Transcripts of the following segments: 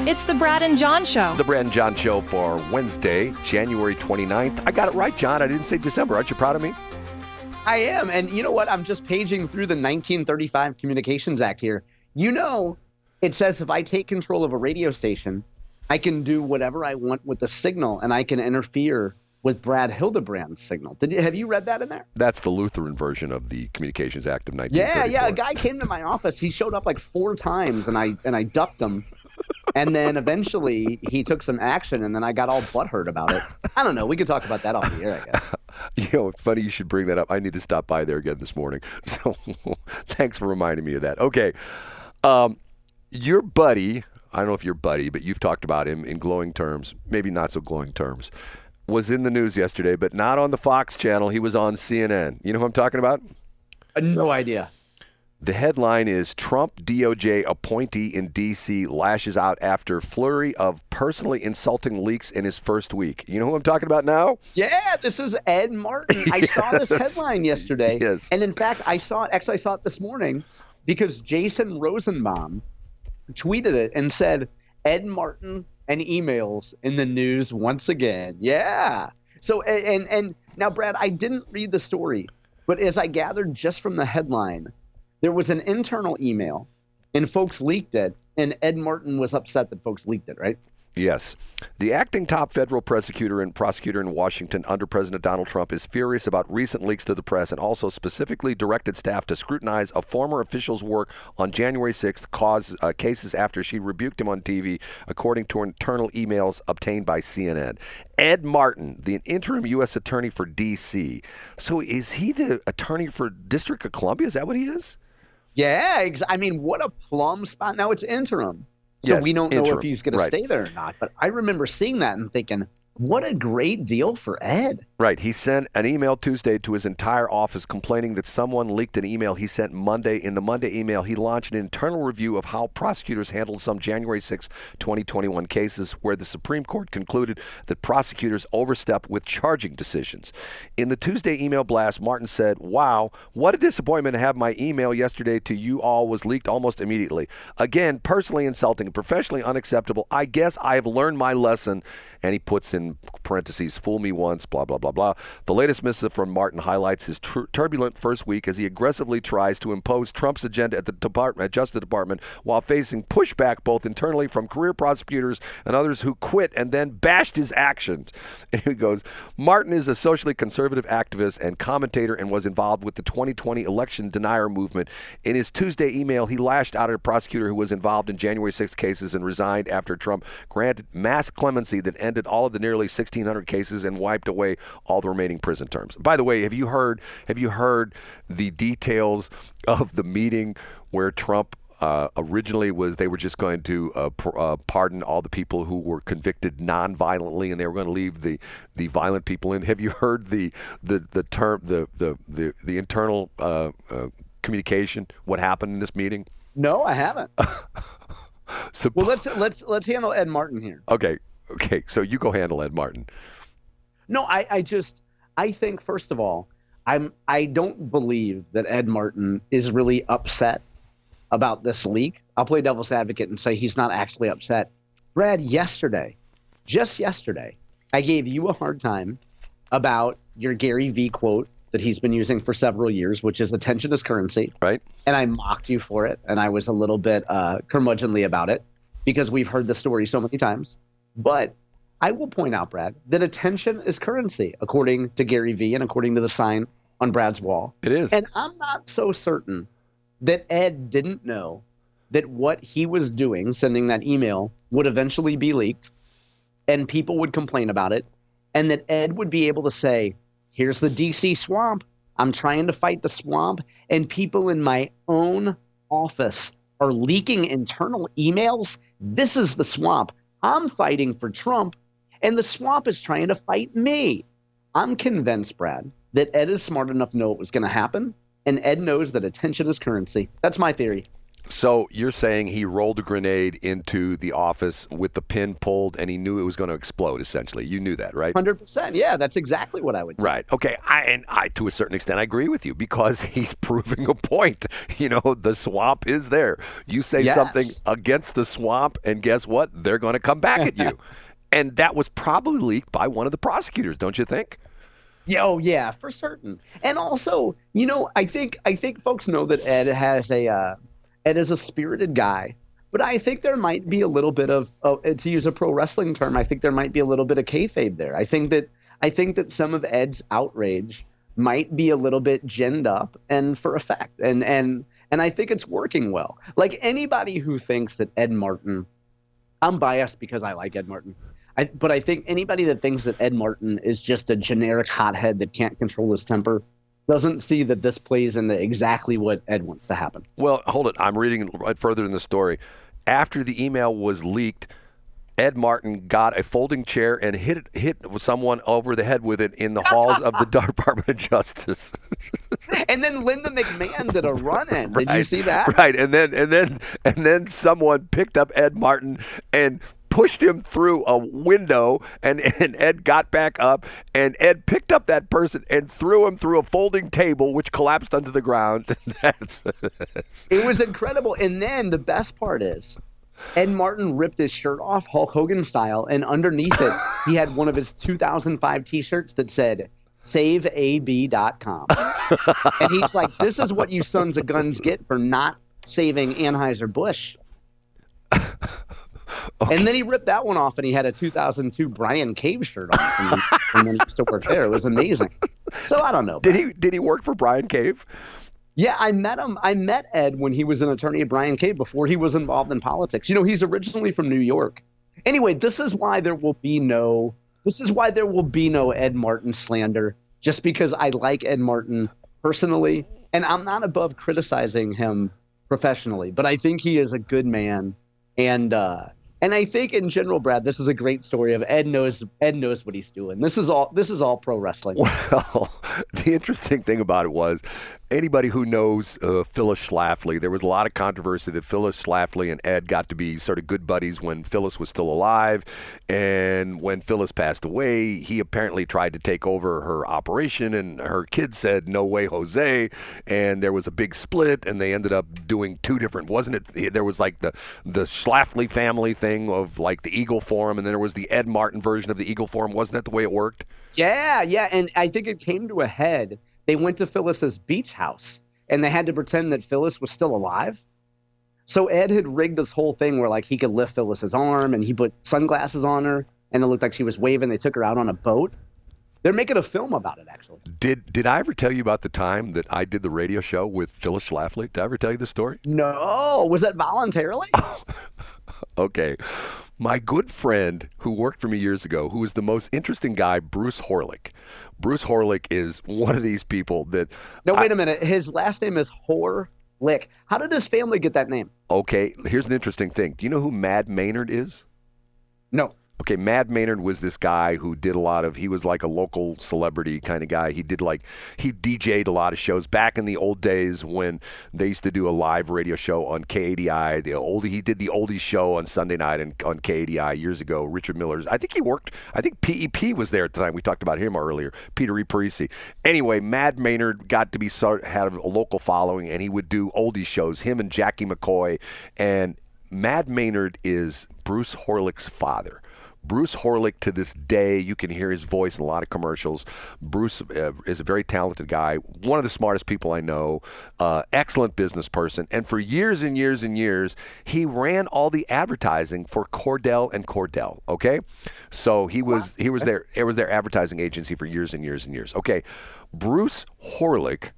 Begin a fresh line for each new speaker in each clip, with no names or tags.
It's the Brad and John Show.
The Brad and John Show for Wednesday, January 29th. I got it right, John. I didn't say December. Aren't you proud of me?
I am. And you know what? I'm just paging through the 1935 Communications Act here. You know, it says if I take control of a radio station, I can do whatever I want with the signal, and I can interfere with Brad Hildebrand's signal. Have you read that in there?
That's the Lutheran version of the Communications Act of 1934.
Yeah. A guy came to my office. He showed up like 4 times, and I ducked him. And then eventually he took some action, and then I got all butthurt about it. I don't know. We could talk about that on the air, I guess.
You know, funny you should bring that up. I need to stop by there again this morning. So thanks for reminding me of that. Okay. Your buddy, I don't know if you're buddy, but you've talked about him in glowing terms, maybe not so glowing terms, was in the news yesterday, but not on the Fox channel. He was on CNN. You know who I'm talking about?
No idea.
The headline is Trump DOJ appointee in D.C. lashes out after flurry of personally insulting leaks in his first week. You know who I'm talking about now?
Yeah, this is Ed Martin. I saw this headline yesterday.
Yes.
And in fact, I saw it this morning because Jason Rosenbaum tweeted it and said, Ed Martin and emails in the news once again. Yeah. So, and now, Brad, I didn't read the story, but as I gathered just from the headline, there was an internal email, and folks leaked it, and Ed Martin was upset that folks leaked it, right?
Yes. The acting top federal prosecutor in Washington under President Donald Trump is furious about recent leaks to the press and also specifically directed staff to scrutinize a former official's work on January 6th cases after she rebuked him on TV, according to internal emails obtained by CNN. Ed Martin, the interim U.S. attorney for D.C. So is he the attorney for District of Columbia? Is that what he is?
Yeah. I mean, what a plum spot. Now it's interim. So
yes,
we don't know if he's going to
right.
stay there or not. But I remember seeing that and thinking, what a great deal for Ed.
Right. He sent an email Tuesday to his entire office complaining that someone leaked an email he sent Monday. In the Monday email, he launched an internal review of how prosecutors handled some January 6, 2021 cases where the Supreme Court concluded that prosecutors overstepped with charging decisions. In the Tuesday email blast, Martin said, "Wow, what a disappointment to have my email yesterday to you all was leaked almost immediately. Again, personally insulting and professionally unacceptable. I guess I have learned my lesson." And he puts in parentheses, "fool me once, blah, blah, blah, blah." The latest missive from Martin highlights his turbulent first week as he aggressively tries to impose Trump's agenda at the Justice Department while facing pushback both internally from career prosecutors and others who quit and then bashed his actions. And he goes, Martin is a socially conservative activist and commentator and was involved with the 2020 election denier movement. In his Tuesday email, he lashed out at a prosecutor who was involved in January 6 cases and resigned after Trump granted mass clemency that ended all of the nearly 1,600 cases and wiped away all the remaining prison terms. By the way, have you heard the details of the meeting where Trump originally they were just going to pardon all the people who were convicted non-violently, and they were going to leave the violent people in? Have you heard the internal communication? What happened in this meeting?
No, I haven't.
So,
well, let's handle Ed Martin here.
Okay, so you go handle Ed Martin.
No, I think, first of all, I don't believe that Ed Martin is really upset about this leak. I'll play devil's advocate and say he's not actually upset. Brad, just yesterday, I gave you a hard time about your Gary V quote that he's been using for several years, which is attention is currency.
Right.
And I mocked you for it, and I was a little bit curmudgeonly about it because we've heard the story so many times. But I will point out, Brad, that attention is currency, according to Gary V and according to the sign on Brad's wall.
It is.
And I'm not so certain that Ed didn't know that what he was doing, sending that email, would eventually be leaked and people would complain about it, and that Ed would be able to say, here's the DC swamp. I'm trying to fight the swamp, and people in my own office are leaking internal emails. This is the swamp. I'm fighting for Trump, and the swamp is trying to fight me. I'm convinced, Brad, that Ed is smart enough to know it was going to happen, and Ed knows that attention is currency. That's my theory.
So you're saying he rolled a grenade into the office with the pin pulled, and he knew it was going to explode. Essentially, you knew that, right?
100%. Yeah, that's exactly what I would say.
Right. Okay. I, to a certain extent, I agree with you because he's proving a point. The swamp is there. You say something against the swamp, and guess what? They're going to come back at you. And that was probably leaked by one of the prosecutors, don't you think?
Yeah, oh yeah, for certain. And also, I think folks know that Ed is a spirited guy, but I think there might be a little bit of, to use a pro wrestling term, I think there might be a little bit of kayfabe there. I think that some of Ed's outrage might be a little bit ginned up and for effect, and I think it's working well. Like anybody who thinks that Ed Martin, I'm biased because I like Ed Martin, but I think anybody that thinks that Ed Martin is just a generic hothead that can't control his temper doesn't see that this plays into exactly what Ed wants to happen.
Well, hold it. I'm reading right further in the story. After the email was leaked, Ed Martin got a folding chair and hit someone over the head with it in the halls of the Department of Justice.
And then Linda McMahon did a run-in. Did you see that?
Right. And then someone picked up Ed Martin and pushed him through a window, and Ed got back up, and Ed picked up that person and threw him through a folding table, which collapsed onto the ground.
It was incredible. And then the best part is Ed Martin ripped his shirt off, Hulk Hogan style, and underneath it, he had one of his 2005 T-shirts that said, saveab.com. And he's like, this is what you sons of guns get for not saving Anheuser-Busch. Okay. And then he ripped that one off, and he had a 2002 Bryan Cave shirt on and when he used to work there. It was amazing. So I don't know.
Did he work for Bryan Cave?
Yeah, I met him. I met Ed when he was an attorney at Bryan Cave before he was involved in politics. He's originally from New York. Anyway, this is why there will be no Ed Martin slander, just because I like Ed Martin personally, and I'm not above criticizing him professionally, but I think he is a good man. And I think in general, Brad, this was a great story of Ed knows what he's doing. This is all pro wrestling.
Well, the interesting thing about it was anybody who knows Phyllis Schlafly, there was a lot of controversy that Phyllis Schlafly and Ed got to be sort of good buddies when Phyllis was still alive. And when Phyllis passed away, he apparently tried to take over her operation, and her kids said, no way, Jose. And there was a big split, and they ended up doing two different, wasn't it? There was like the Schlafly family thing of like the Eagle Forum, and then there was the Ed Martin version of the Eagle Forum. Wasn't that the way it worked?
Yeah. And I think it came to a head. They went to Phyllis's beach house, and they had to pretend that Phyllis was still alive. So Ed had rigged this whole thing where like he could lift Phyllis's arm, and he put sunglasses on her, and it looked like she was waving. They took her out on a boat. They're making a film about it, actually.
Did I ever tell you about the time that I did the radio show with Phyllis Schlafly? Did I ever tell you the story?
No. Was that voluntarily?
Okay. My good friend who worked for me years ago, who was the most interesting guy, Bruce Horlick. Bruce Horlick is one of these people that...
No, wait a minute. His last name is Horlick. How did his family get that name?
Okay, here's an interesting thing. Do you know who Mad Maynard is?
No.
Okay, Mad Maynard was this guy who did he was like a local celebrity kind of guy. He DJ'd a lot of shows back in the old days when they used to do a live radio show on KADI. He did the oldies show on Sunday night on KADI years ago. Richard Miller's. I think PEP was there at the time. We talked about him earlier. Peter Parisi. Anyway, Mad Maynard got to be had a local following, and he would do oldies shows. Him and Jackie McCoy. And Mad Maynard is Bruce Horlick's father. Bruce Horlick, to this day, you can hear his voice in a lot of commercials. Bruce is a very talented guy, one of the smartest people I know, excellent business person. And for years and years and years, he ran all the advertising for Cordell and Cordell, okay? So he was their advertising agency for years and years and years. Okay, Bruce Horlick,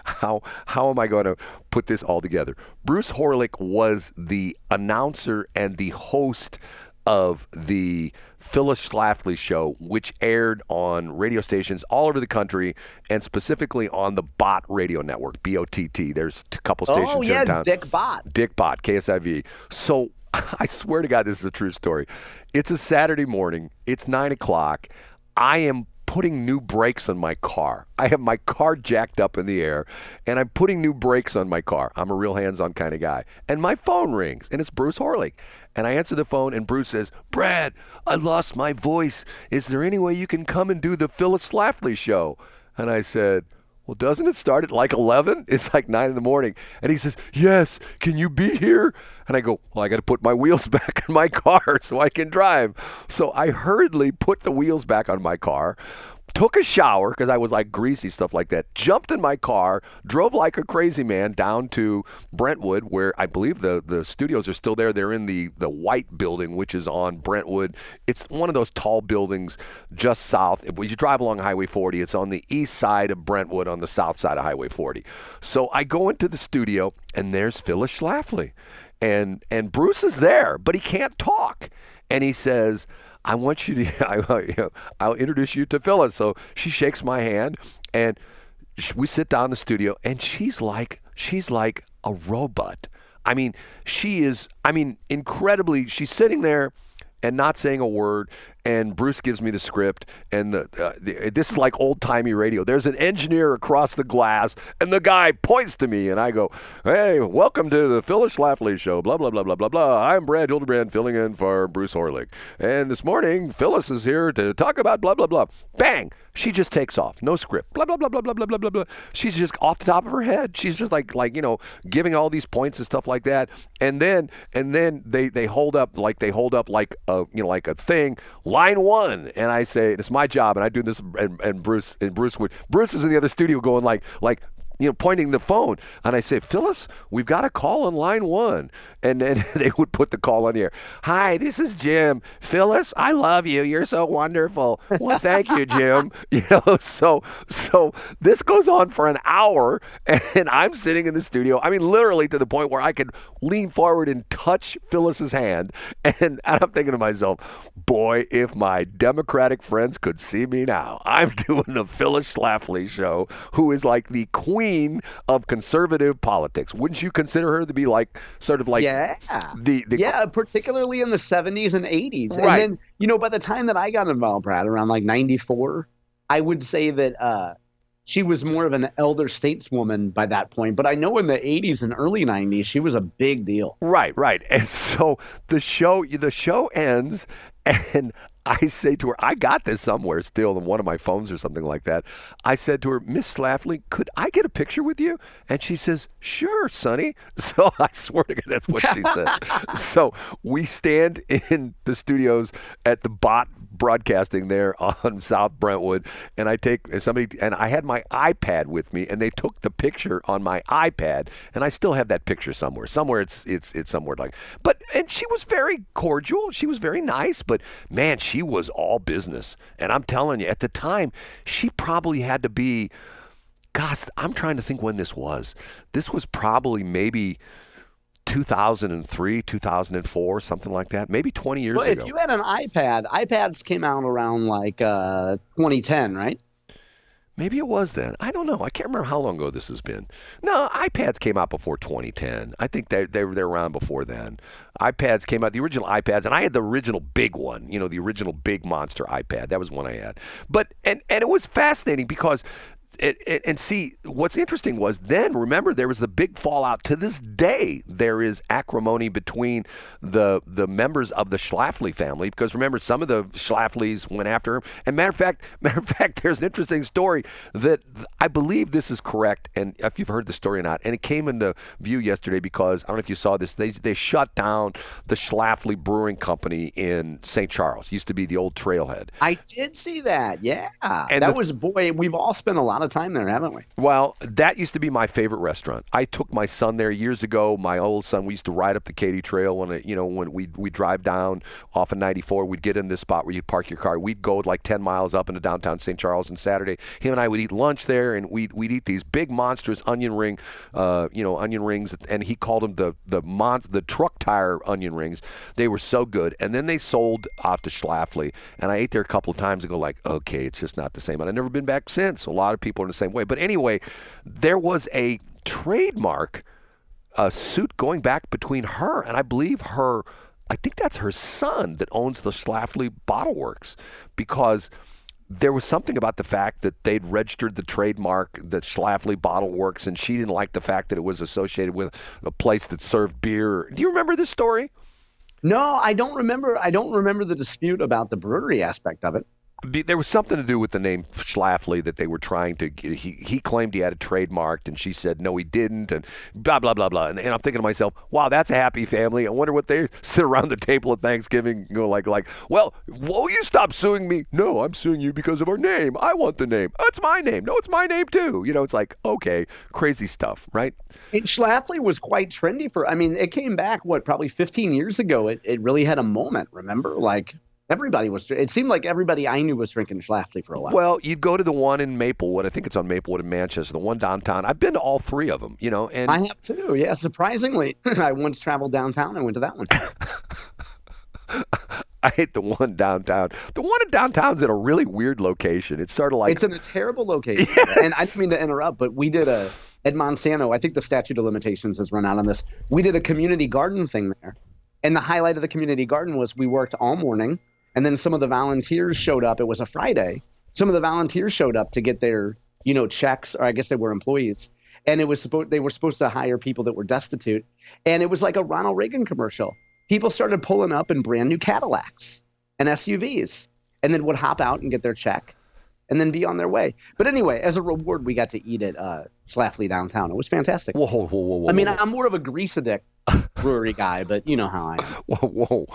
how am I going to put this all together? Bruce Horlick was the announcer and the host of the Phyllis Schlafly show, which aired on radio stations all over the country, and specifically on the Bott radio network, B-O-T-T. There's a couple stations here in town.
Dick Bott,
KSIV. So I swear to God, this is a true story. It's a Saturday morning. It's 9 o'clock. I am putting new brakes on my car. I have my car jacked up in the air, and I'm putting new brakes on my car. I'm a real hands-on kind of guy. And my phone rings, and it's Bruce Horlick. And I answer the phone, and Bruce says, Brad, I lost my voice. Is there any way you can come and do the Phyllis Schlafly show? And I said, well, doesn't it start at like 11? It's like 9 in the morning. And he says, yes, can you be here? And I go, well, I got to put my wheels back on my car so I can drive. So I hurriedly put the wheels back on my car, took a shower because I was like greasy, stuff like that, jumped in my car, drove like a crazy man down to Brentwood, where I believe the studios are still there. They're in the white building, which is on Brentwood. It's one of those tall buildings just south. If you drive along Highway 40, it's on the east side of Brentwood on the south side of Highway 40. So I go into the studio, and there's Phyllis Schlafly. And Bruce is there, but he can't talk. And he says, I want you to, I'll introduce you to Phyllis. So she shakes my hand, and we sit down in the studio, and she's like a robot. I mean, incredibly, she's sitting there and not saying a word, and Bruce gives me the script, and this is like old-timey radio. There's an engineer across the glass, and the guy points to me, and I go, hey, welcome to the Phyllis Schlafly Show, blah, blah, blah, blah, blah, blah. I'm Brad Hildebrand, filling in for Bruce Horlick. And this morning, Phyllis is here to talk about blah, blah, blah. Bang! She just takes off. No script. Blah, blah, blah, blah, blah, blah, blah, blah, blah. She's just off the top of her head. She's just like giving all these points and stuff like that. And then they hold up like a thing. Line 1, and I say, it's my job, and I do this, and Bruce is in the other studio going like pointing the phone, and I say, Phyllis, we've got a call on line 1, and then they would put the call on the air. Hi, this is Jim. Phyllis, I love you. You're so wonderful. Well, thank you, Jim. So this goes on for an hour, and I'm sitting in the studio. I mean, literally to the point where I could lean forward and touch Phyllis's hand, and I'm thinking to myself, boy, if my Democratic friends could see me now. I'm doing the Phyllis Schlafly Show, who is like the queen of conservative politics. Wouldn't you consider her to be like sort of like
particularly in the 70s and 80s.
Right.
And then, by the time that I got involved, Brad, around like 94, I would say that she was more of an elder stateswoman by that point. But I know in the 80s and early 90s, she was a big deal.
Right. And so the show ends, and I say to her, I got this somewhere still on one of my phones or something like that. I said to her, Miss Schlafly, could I get a picture with you? And she says, sure, Sonny. So I swear to God, that's what she said. So we stand in the studios at the Bot Broadcasting there on South Brentwood, and I had my iPad with me, and they took the picture on my iPad, and I still have that picture somewhere. It's somewhere like. And she was very cordial. She was very nice, but man, she was all business. And I'm telling you, at the time, she probably had to be. Gosh, I'm trying to think when this was. This was probably maybe 2003, 2004, something like that. Maybe 20 years ago.
If you had an iPad, iPads came out around like 2010, right?
Maybe it was then. I don't know. I can't remember how long ago this has been. No, iPads came out before 2010. I think they were around before then. iPads came out, the original iPads, and I had the original big one, the original big monster iPad. That was one I had. But and it was fascinating because and see, what's interesting was then, remember, there was the big fallout. To this day, there is acrimony between the members of the Schlafly family, because remember, some of the Schlaflys went after him. And matter of fact, there's an interesting story that I believe this is correct, and if you've heard the story or not, and it came into view yesterday because, I don't know if you saw this, they shut down the Schlafly Brewing Company in St. Charles. Used to be the old Trailhead.
I did see that, yeah. And we've all spent a lot of time there, haven't we?
Well, that used to be my favorite restaurant. I took my son there years ago. My old son, we used to ride up the Katy Trail when we drive down off of 94. We'd get in this spot where you park your car. We'd go like 10 miles up into downtown St. Charles on Saturday. Him and I would eat lunch there, and we'd eat these big monstrous onion rings, and he called them the truck tire onion rings. They were so good. And then they sold off to Schlafly, and I ate there a couple of times and go like, okay, it's just not the same. And I've never been back since. A lot of people are in the same way. But anyway, there was a trademark suit going back between her and I think that's her son that owns the Schlafly Bottle Works, because there was something about the fact that they'd registered the trademark, that Schlafly Bottle Works, and she didn't like the fact that it was associated with a place that served beer. Do you remember this story?
No, I don't remember. I don't remember the dispute about the brewery aspect of it.
There was something to do with the name Schlafly that they were trying to get. He claimed he had it trademarked, and she said no, he didn't, and blah blah blah blah. And I'm thinking to myself, wow, that's a happy family. I wonder what they sit around the table at Thanksgiving, like, well, will you stop suing me? No, I'm suing you because of our name. I want the name. Oh, it's my name. No, it's my name too. It's like, okay, crazy stuff, right?
And Schlafly was quite trendy it came back, probably 15 years ago. It really had a moment, remember? Like, it seemed like everybody I knew was drinking Schlafly for a while.
Well, you'd go to the one in Maplewood. I think it's on Maplewood in Manchester, the one downtown. I've been to all three of them, and
I have too. Yeah, surprisingly. I once traveled downtown. I went to that one.
I hate the one downtown. The one in downtown's in a really weird location. It's sort of like...
It's in a terrible location.
Yes.
And I didn't mean to interrupt, but we did at Monsanto, I think the statute of limitations has run out on this. We did a community garden thing there. And the highlight of the community garden was we worked all morning. And then some of the volunteers showed up. It was a Friday. Some of the volunteers showed up to get their, checks, or I guess they were employees. And they were supposed to hire people that were destitute. And it was like a Ronald Reagan commercial. People started pulling up in brand new Cadillacs and SUVs, and then would hop out and get their check and then be on their way. But anyway, as a reward, we got to eat at Schlafly downtown. It was fantastic.
Whoa.
I'm more of a grease addict brewery guy, but you know how I am.
Whoa.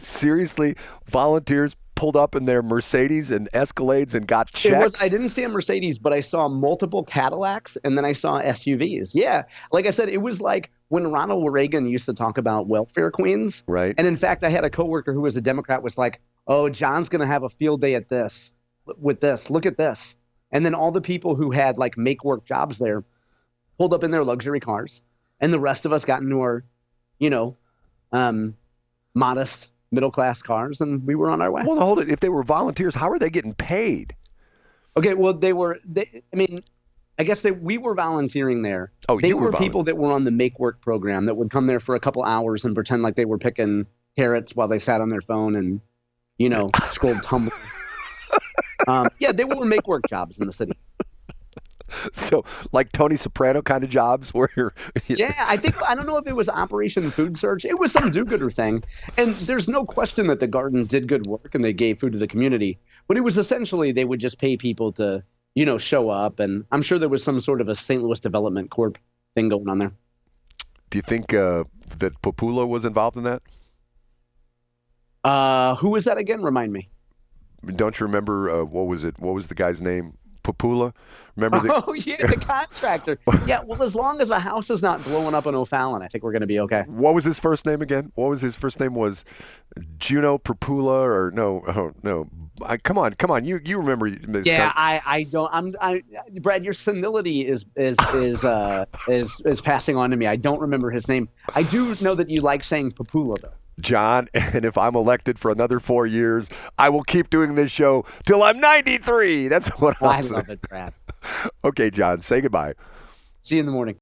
Seriously? Volunteers pulled up in their Mercedes and Escalades and got checks?
I didn't see a Mercedes, but I saw multiple Cadillacs, and then I saw SUVs. Yeah. Like I said, it was like when Ronald Reagan used to talk about welfare queens.
Right.
And in fact, I had a coworker who was a Democrat was like, oh, John's going to have a field day at this. With this, look at this. And then all the people who had like make work jobs there pulled up in their luxury cars, and the rest of us got into our, modest middle class cars, and we were on our way.
Well, hold it. If they were volunteers, how are they getting paid?
Okay, well, I guess we were volunteering there.
Oh,
they were people that were on the make work program that would come there for a couple hours and pretend like they were picking carrots while they sat on their phone and, scrolled Tumblr. They were make work jobs in the city.
So, like Tony Soprano kind of jobs where you're...
Yeah, I don't know if it was Operation Food Search. It was some do-gooder thing. And there's no question that the garden did good work and they gave food to the community. But it was essentially they would just pay people to, show up. And I'm sure there was some sort of a St. Louis Development Corp thing going on there.
Do you think that Popula was involved in that?
Who was that again? Remind me.
Don't you remember, what was it? What was the guy's name? Popula? Remember
the contractor. Yeah, well, as long as the house is not blowing up in O'Fallon, I think we're going to be okay.
What was his first name again? What was his first name? Was Juno Popula or no? Oh, no. Come on. You remember?
Yeah, I don't. Brad, your senility is passing on to me. I don't remember his name. I do know that you like saying Popula though.
John, and if I'm elected for another 4 years, I will keep doing this show till I'm 93. That's what
I love it, Brad.
Okay, John, say goodbye.
See you in the morning.